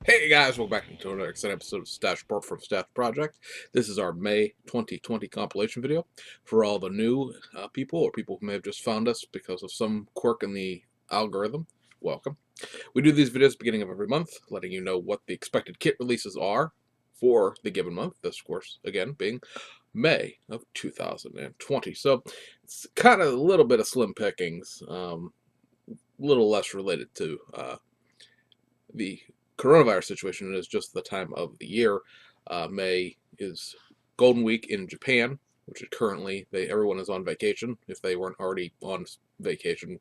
Hey guys, welcome back to another exciting episode of Stash Report from Stash Project. This is our May 2020 compilation video for all the new people or people who may have just found us because of some quirk in the algorithm. Welcome. We do these videos beginning of every month, letting you know what the expected kit releases are for the given month. This, of course, again, being May of 2020. So it's kind of a little bit of slim pickings, a little less related to the coronavirus situation is just the time of the year. May is Golden Week in Japan, which is currently everyone is on vacation if they weren't already on vacation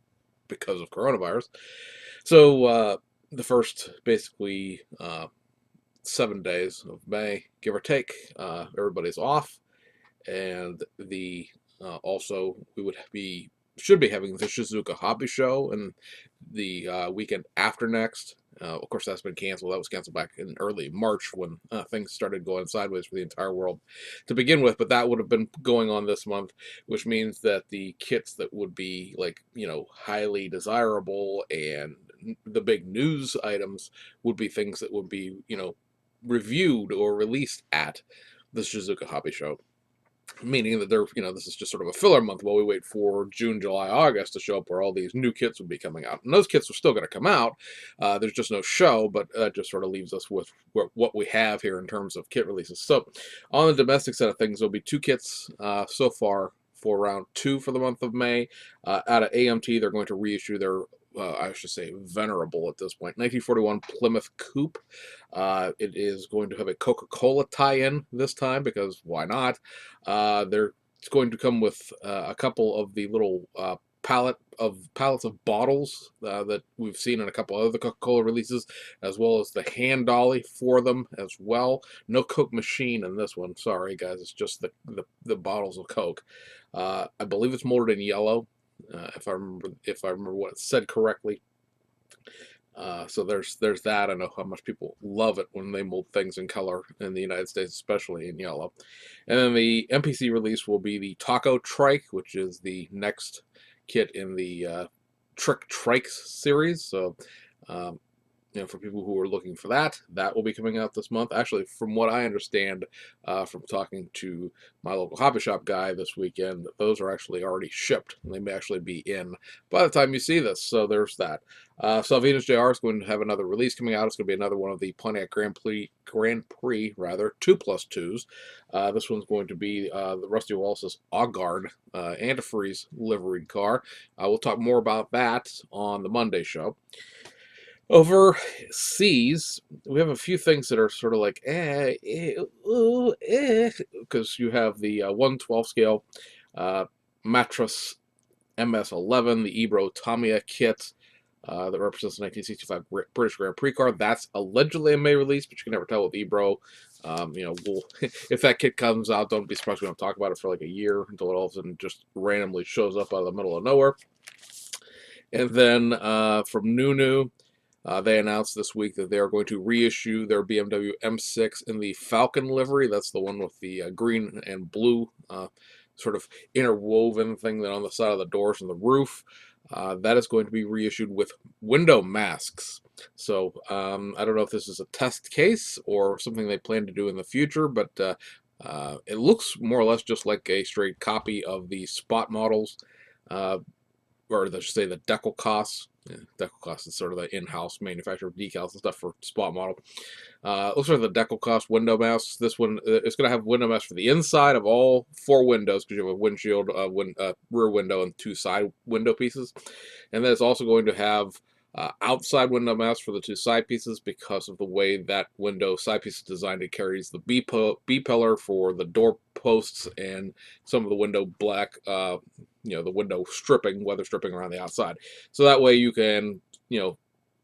because of coronavirus. So the first basically 7 days of May, give or take, everybody's off, and the also we should be having the Shizuoka Hobby Show and the weekend after next. Of course, that's been canceled. That was canceled back in early March when things started going sideways for the entire world to begin with. But that would have been going on this month, which means that the kits that would be highly desirable and the big news items would be things that would be reviewed or released at the Shizuoka Hobby Show, meaning that this is just sort of a filler month while we wait for June, July, August to show up where all these new kits would be coming out. And those kits are still going to come out. There's just no show, but that just sort of leaves us with what we have here in terms of kit releases. So on the domestic side of things, there'll be two kits so far for round two for the month of May. Out of AMT, they're going to reissue their I should say venerable at this point, 1941 Plymouth Coupe. It is going to have a Coca-Cola tie-in this time because why not? It's going to come with a couple of the little pallets of bottles that we've seen in a couple other Coca-Cola releases, as well as the hand dolly for them as well. No Coke machine in this one. Sorry, guys. It's just the bottles of Coke. I believe it's molded in yellow, if I remember what it said correctly. So there's that. I know how much people love it when they mold things in color in the United States, especially in yellow. And then the NPC release will be the Taco Trike, which is the next kit in the Trick Trikes series. So um, for people who are looking for that, that will be coming out this month. Actually, from what I understand from talking to my local hobby shop guy this weekend, those are actually already shipped. And they may actually be in by the time you see this. So there's that. Salvinus JR is going to have another release coming out. It's going to be another one of the Pontiac Grand Prix, rather, 2+2s. This one's going to be the Rusty Wallace's Augard antifreeze liveried car. We'll talk more about that on the Monday show. Overseas, we have a few things that are sort of like, because you have the 112 scale Mattress MS11, the Ebro Tamiya kit that represents the 1965 British Grand Prix car. That's allegedly a May release, but you can never tell with Ebro. If that kit comes out, don't be surprised we don't talk about it for like a year until it all of a sudden just randomly shows up out of the middle of nowhere. And then from Nunu, they announced this week that they are going to reissue their BMW M6 in the Falcon livery. That's the one with the green and blue sort of interwoven thing that on the side of the doors and the roof. That is going to be reissued with window masks. So I don't know if this is a test case or something they plan to do in the future, but it looks more or less just like a straight copy of the Spot models, or let's say the Decalcos. Yeah, Decalcos is sort of the in-house manufacturer of decals and stuff for Spot model. Looks like the Decalcos window masks. This one is going to have window masks for the inside of all four windows because you have a windshield, rear window, and two side window pieces. And then it's also going to have outside window masks for the two side pieces because of the way that window side piece is designed. It carries the B pillar for the door posts and some of the window black, the window stripping, weather stripping around the outside. So that way you can,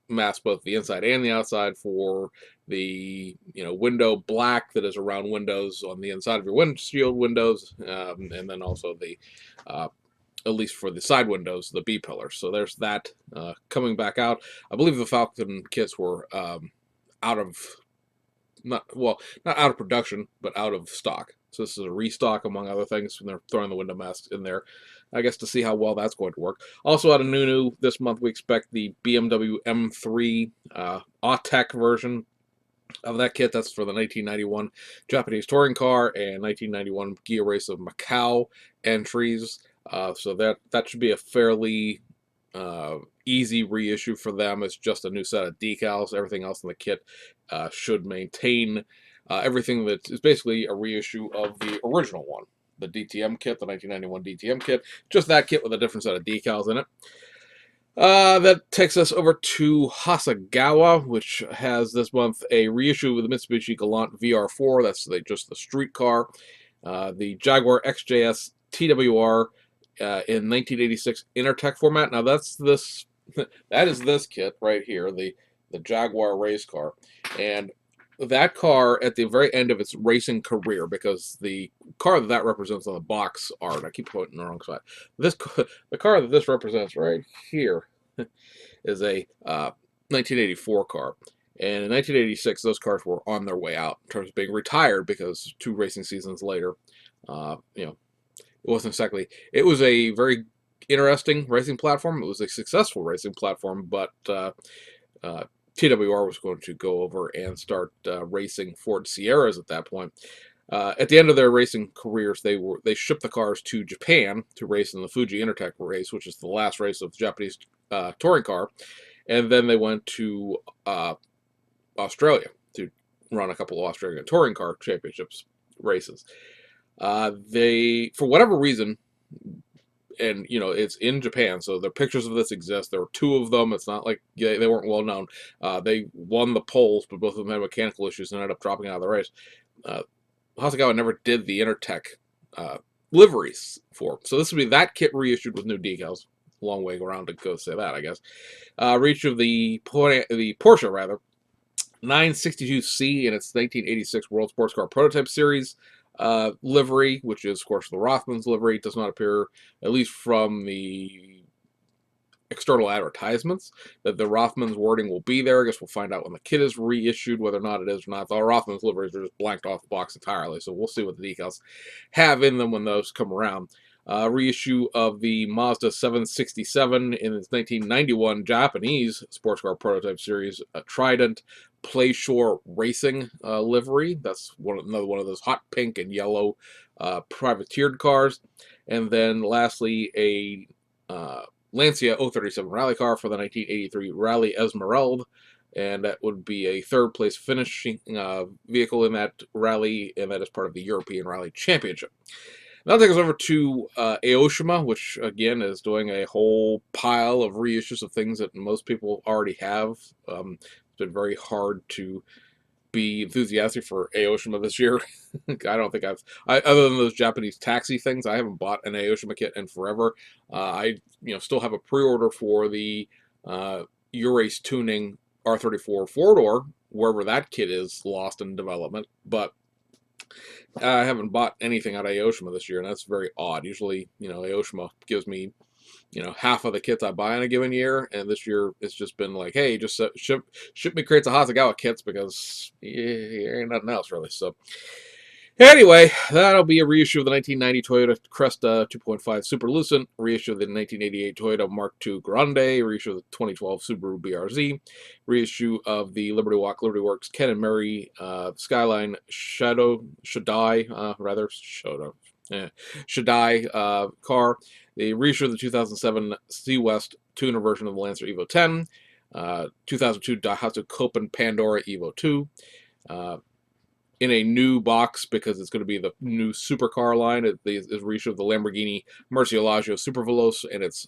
mask both the inside and the outside for the window black that is around windows on the inside of your windshield windows, and then also the at least for the side windows, the B pillar. So there's that coming back out. I believe the Falcon kits were out of not out of production, but out of stock. So this is a restock among other things, and they're throwing the window masks in there, I guess, to see how well that's going to work. Also out of Nunu this month, we expect the BMW M3 Autech version. of that kit. That's for the 1991 Japanese touring car and 1991 Gia Race of Macau entries. So that should be a fairly easy reissue for them. It's just a new set of decals. Everything else in the kit should maintain everything that is basically a reissue of the original one. The DTM kit, the 1991 DTM kit, just that kit with a different set of decals in it. That takes us over to Hasegawa, which has this month a reissue with the Mitsubishi Galant VR4. That's just the street car. The Jaguar XJS TWR in 1986 Intertech format. Now that's this, that is this kit right here, the Jaguar race car, and that car at the very end of its racing career, because the car that represents on the box art, I keep pointing the wrong side. This the car that this represents right here is a 1984 car. And in 1986, those cars were on their way out in terms of being retired because 2 racing seasons later, it wasn't exactly. It was a very interesting racing platform. It was a successful racing platform, but TWR was going to go over and start racing Ford Sierras at that point. At the end of their racing careers, they shipped the cars to Japan to race in the Fuji Intertech race, which is the last race of the Japanese touring car, and then they went to Australia to run a couple of Australian touring car championships races. They, for whatever reason, and it's in Japan, so the pictures of this exist. There were 2 of them. It's not like they weren't well known. They won the polls, but both of them had mechanical issues and ended up dropping out of the race. Hasegawa never did the Intertech liveries for, so this would be that kit reissued with new decals. Long way around to go say that, I guess. Reach of the Porsche rather 962C in its 1986 World Sports Car Prototype Series livery, which is, of course, the Rothmans livery. It does not appear, at least from the external advertisements, that the Rothmans wording will be there. I guess we'll find out when the kit is reissued whether or not it is or not. The Rothmans liveries are just blanked off the box entirely, so we'll see what the decals have in them when those come around. Reissue of the Mazda 767 in its 1991 Japanese sports car prototype series, Trident Playshore Racing livery. That's another one of those hot pink and yellow privateered cars. And then lastly, a Lancia 037 rally car for the 1983 Rally Esmeralda, and that would be a third-place finishing vehicle in that rally, and that is part of the European Rally Championship. That'll take us over to Aoshima, which, again, is doing a whole pile of reissues of things that most people already have. It's been very hard to be enthusiastic for Aoshima this year. I don't think other than those Japanese taxi things, I haven't bought an Aoshima kit in forever. I still have a pre-order for the Urace Tuning R34 four-door, wherever that kit is lost in development, but I haven't bought anything out of Aoshima this year, and that's very odd. Usually, Aoshima gives me, half of the kits I buy in a given year, and this year it's just been like, hey, just ship me crates of Hasegawa kits because there ain't nothing else really. So anyway, that'll be a reissue of the 1990 Toyota Cresta 2.5 Super Lucent, reissue of the 1988 Toyota Mark II Grande, reissue of the 2012 Subaru BRZ, reissue of the Liberty Walk Liberty Works Ken and Mary Skyline Shaddai car, the reissue of the 2007 Sea West tuner version of the Lancer Evo 10, 2002 Daihatsu Copen Pandora Evo 2, in a new box because it's going to be the new supercar line. It is a reissue of the Lamborghini Murcielago Superveloce and its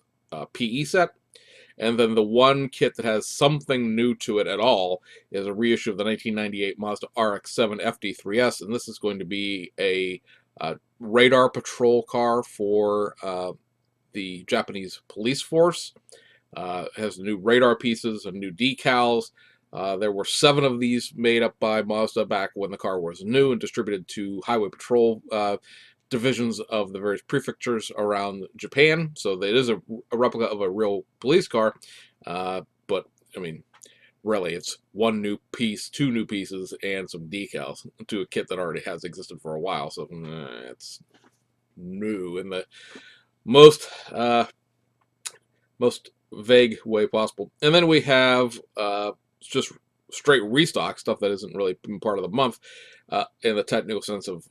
PE set. And then the one kit that has something new to it at all is a reissue of the 1998 Mazda RX-7 FD3S, and this is going to be a radar patrol car for the Japanese police force. It has new radar pieces and new decals. There were 7 of these made up by Mazda back when the car was new and distributed to highway patrol divisions of the various prefectures around Japan. So it is a replica of a real police car, but I mean, really, it's one new piece, 2 new pieces, and some decals to a kit that already has existed for a while. So it's new in the most vague way possible. And then we have just straight restock stuff that isn't really part of the month, in the technical sense of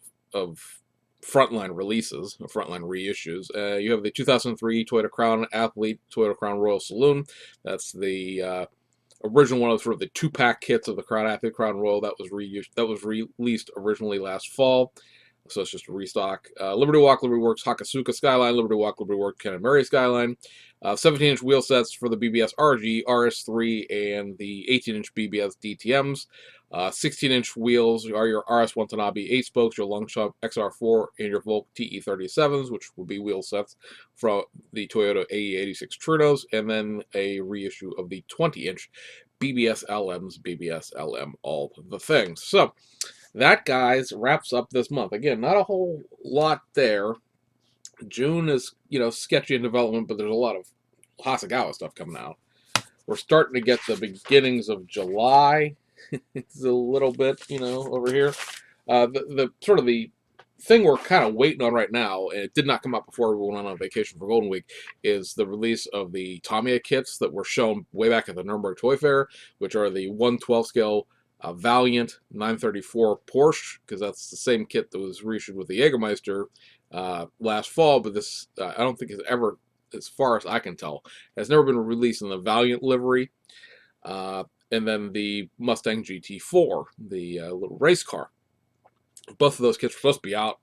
frontline releases, frontline reissues. You have the 2003 Toyota Crown Athlete, Toyota Crown Royal Saloon. That's the original one of sort of the two-pack kits of the Crown Athlete, Crown Royal that was released originally last fall. So it's just a restock. Liberty Walk, Liberty Works Hakasuka Skyline, Liberty Walk, Liberty Works Ken and Mary Skyline. 17-inch wheel sets for the BBS RG, RS3, and the 18-inch BBS DTMs. 16-inch wheels are your RS Watanabe 8 spokes, your Longchamp XR4, and your Volk TE37s, which will be wheel sets from the Toyota AE86 Trunos, and then a reissue of the 20-inch BBS LMs, BBS LM, all the things. So that, guys, wraps up this month. Again, not a whole lot there. June is, sketchy in development, but there's a lot of Hasegawa stuff coming out. We're starting to get the beginnings of July. It's a little bit, over here. The sort of the thing we're kind of waiting on right now, and it did not come out before we went on vacation for Golden Week, is the release of the Tamiya kits that were shown way back at the Nuremberg Toy Fair, which are the 1/12 scale Valiant 934 Porsche, because that's the same kit that was reissued with the Jägermeister last fall, but this, I don't think has ever, as far as I can tell, has never been released in the Valiant livery. And then the Mustang GT4, the little race car. Both of those kits were supposed to be out,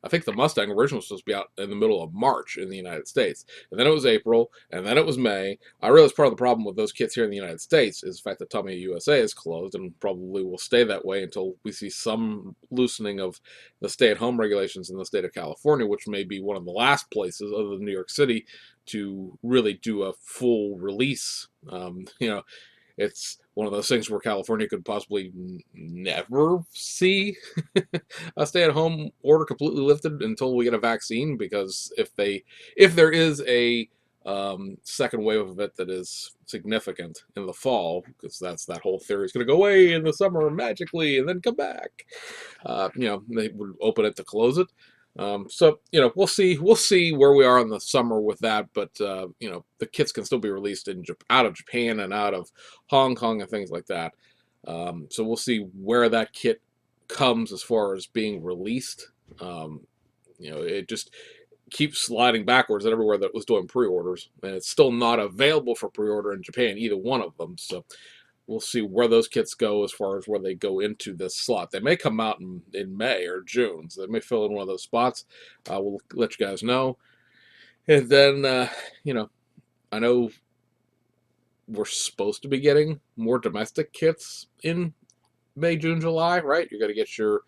I think the Mustang original was supposed to be out in the middle of March in the United States. And then it was April, and then it was May. I realize part of the problem with those kits here in the United States is the fact that Tamiya USA is closed and probably will stay that way until we see some loosening of the stay-at-home regulations in the state of California, which may be one of the last places other than New York City to really do a full release. It's one of those things where California could possibly never see a stay-at-home order completely lifted until we get a vaccine, because if there is a second wave of it that is significant in the fall, because that's that whole theory is going to go away in the summer magically and then come back, they would open it to close it. So we'll see where we are in the summer with that, but the kits can still be released out of Japan and out of Hong Kong and things like that. So we'll see where that kit comes as far as being released. It just keeps sliding backwards everywhere that was doing pre-orders, and it's still not available for pre-order in Japan, either one of them. So we'll see where those kits go as far as where they go into this slot. They may come out in May or June, so they may fill in one of those spots. We'll let you guys know. And then, I know we're supposed to be getting more domestic kits in May, June, July, right? You're going to get your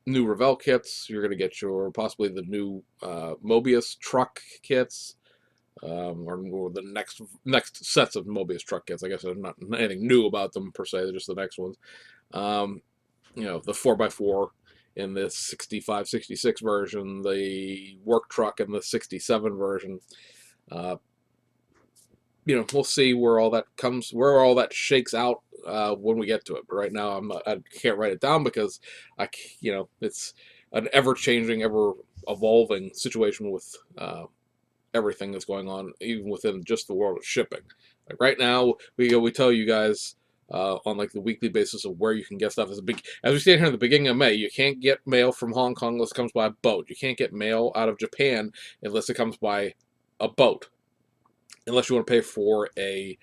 new Revell kits. You're going to get your possibly the new Mobius truck kits. Or the next sets of Mobius truck kits. I guess there's not anything new about them per se. They're just the next ones. The 4x4 in the 65, 66 version, the work truck in the 67 version. We'll see where all that shakes out when we get to it. But right now, I can't write it down because it's an ever-changing, ever-evolving situation with everything that's going on, even within just the world of shipping. Like right now, we tell you guys on like the weekly basis of where you can get stuff. As we stand here at the beginning of May, you can't get mail from Hong Kong unless it comes by boat. You can't get mail out of Japan unless it comes by a boat, unless you want to pay for a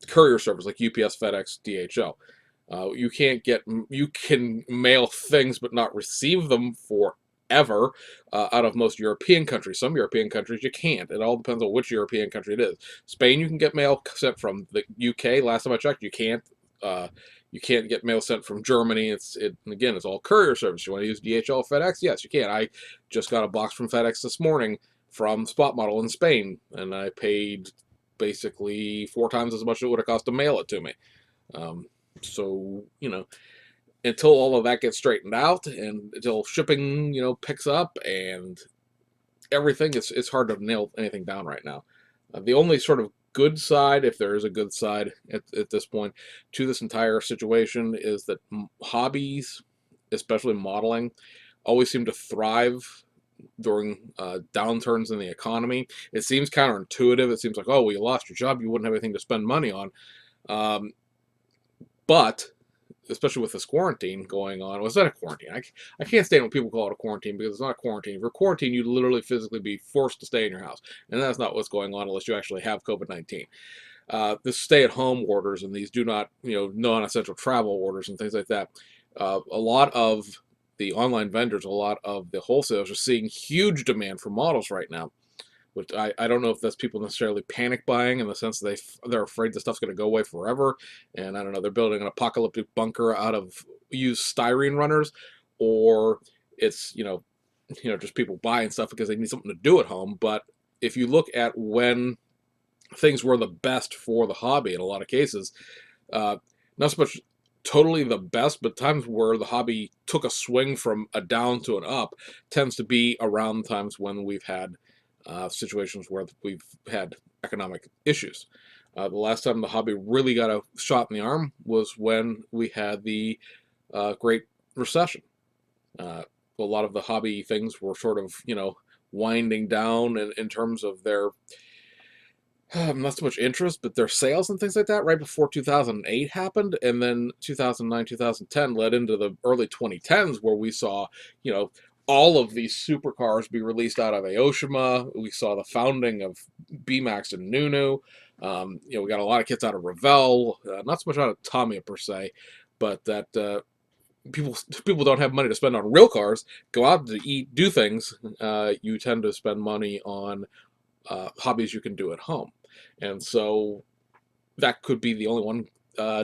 courier service like UPS, FedEx, DHL. You can mail things but not receive them for ever out of most European countries. Some European countries you can't. It all depends on which European country it is. Spain, you can get mail sent from the UK. Last time I checked, you can't. You can't get mail sent from Germany. Again, it's all courier service. You want to use DHL, FedEx? Yes, you can. I just got a box from FedEx this morning from Spot Model in Spain, and I paid basically 4 times as much as it would have cost to mail it to me. So until all of that gets straightened out and until shipping, picks up and everything, it's hard to nail anything down right now. The only sort of good side, if there is a good side at this point to this entire situation, is that hobbies, especially modeling, always seem to thrive during downturns in the economy. It seems counterintuitive. It seems like, oh, well, you lost your job, you wouldn't have anything to spend money on. Um, but especially with this quarantine going on, well, it's not a quarantine. I can't stand when people call it a quarantine because it's not a quarantine. If you're quarantined, you literally physically be forced to stay in your house, and that's not what's going on unless you actually have COVID-19. This stay-at-home orders and these do not, non-essential travel orders and things like that. A lot of the online vendors, a lot of the wholesalers are seeing huge demand for models right now. Which I don't know if that's people necessarily panic buying in the sense that they're afraid the stuff's going to go away forever, and I don't know, they're building an apocalyptic bunker out of used styrene runners, or it's just people buying stuff because they need something to do at home. But if you look at when things were the best for the hobby in a lot of cases, uh, not so much totally the best, but times where the hobby took a swing from a down to an up tends to be around times when we've had situations where we've had economic issues. The last time the hobby really got a shot in the arm was when we had the Great Recession. A lot of the hobby things were sort of, winding down in terms of their not so much interest, but their sales and things like that right before 2008 happened. And then 2009, 2010 led into the early 2010s where we saw, you know, all of these supercars be released out of Aoshima. We saw the founding of BMAX and Nunu. We got a lot of kits out of Revell, not so much out of Tamiya per se, but that people don't have money to spend on real cars, go out to eat, do things. You tend to spend money on hobbies you can do at home. And so that could be the only one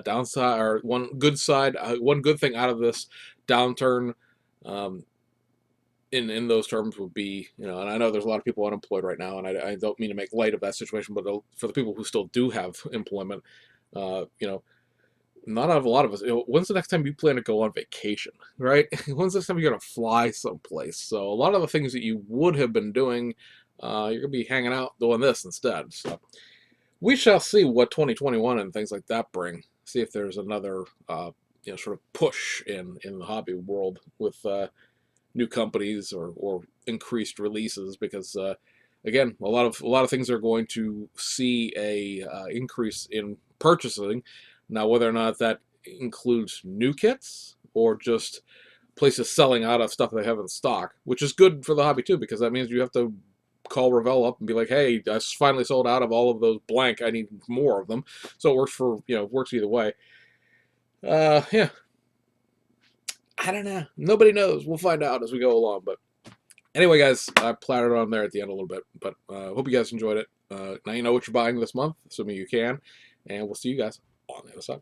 downside or one good side, one good thing out of this downturn. Um, in those terms would be, and I know there's a lot of people unemployed right now, and I don't mean to make light of that situation, but for the people who still do have employment, not a lot of us. When's the next time you plan to go on vacation, right? When's the next time you're gonna fly someplace? So a lot of the things that you would have been doing, you're gonna be hanging out doing this instead. So we shall see what 2021 and things like that bring. See if there's another, sort of push in the hobby world with new companies or increased releases because. Again, a lot of things are going to see a increase in purchasing. Now, whether or not that includes new kits or just places selling out of stuff they have in stock, which is good for the hobby too, because that means you have to call Revell up and be like, "Hey, I finally sold out of all of those blank. I need more of them." So it works works either way. Yeah, I don't know. Nobody knows. We'll find out as we go along. But anyway, guys, I plattered on there at the end a little bit, but hope you guys enjoyed it. Now you know what you're buying this month, assuming you can, and we'll see you guys on the other side.